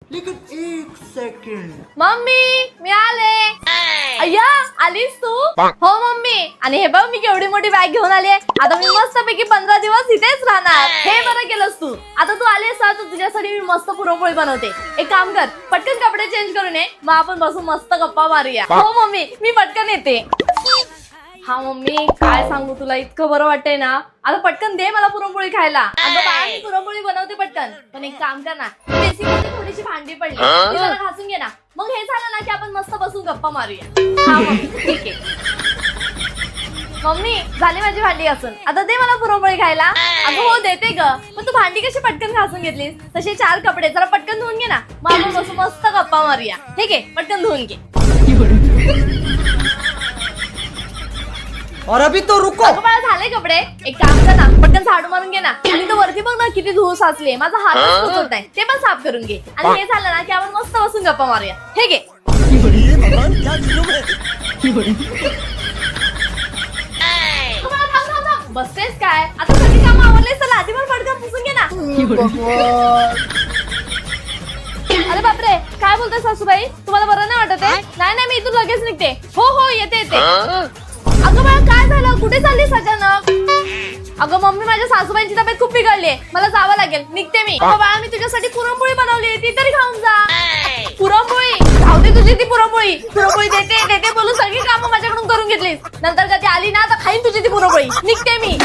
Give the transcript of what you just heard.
लेकिन एक second. Mummy मी आले. अय्या आलीस तू? हो मम्मी. आणि हे बघ मी केवढी मोठी बॅग घेऊन आली आहे. आता मी मस्त पैकी 15 दिवस इथेच राहणार. हे बरं केलंस तू. आता तू आलीस तर तुझ्यासाठी मी मस्त पुरणपोळी बनवते. एक काम कर, पटकन कपडे चेंज करून ये, मग आपण बसून मस्त गप्पा मारूया. हो मम्मी मी पटकन येते. हा मम्मी काय सांगू तुला, इतकं बरं वाटतंय ना. आता पटकन दे मला पुरणपोळी खायला. अगं बाळा मी पुरणपोळी बनवते पटकन. पण एक काम कर ना, बेसिनमध्ये थोडीशी भांडी पडली, ती जरा घासून घे ना. मग हे झालं ना की आपण मस्त बसून गप्पा मारूया. हा मम्मी ठीक आहे. मम्मी झाली माझी भांडी घासून, आता दे मला पुरणपोळी खायला. अगं हो देते ग, पण तू भांडी कशी पटकन घासून घेतलीस? तसे 4 कपडे जरा पटकन धुवून घे ना, मग आपण बसून मस्त गप्पा मारूया. ठीक आहे पटकन धुवून घे. और अभी तो रुको. अगं बाळा झाले कपडे, एक काम कर ना पटकन झाडू मारून घे ना. आणि तो वरती बघ ना किती धूळ साचली, माझा हातच पोचत नाही, ते पण साफ करून घे. आणि हे झालं ना की आपण मस्त बसून गप्पा मारूया. हे घे. अगं बाळा, थांब थांब थांब. बसतेस काय? आता सगळी कामं आवरलीस तर आधी पण पटकन पुसून घे ना. अरे बापरे काय बोलताय सासूबाई, तुम्हाला बरं नाही वाटत आहे? नाही नाही मी इथून लगेच निघते. हो हो येते येते. अगं बाळा काय झालं, कुठे चाललीस अचानक? अगं मम्मी माझ्या सासूबाईंची तब्येत खूप बिघडली, मला जावं लागेल, निघते मी. अगं बाळा मी तुझ्यासाठी पुरणपोळी बनवली, ती तरी खाऊन जा. पुरणपोळी खाऊ दे तुझी ती पुरणपोळी. पुरणपोळी देते देते बोलून सगळी कामं माझ्याकडून करून घेतलीस. नंतर कधी आली ना तर खाईन तुझी ती पुरणपोळी. निघते मी.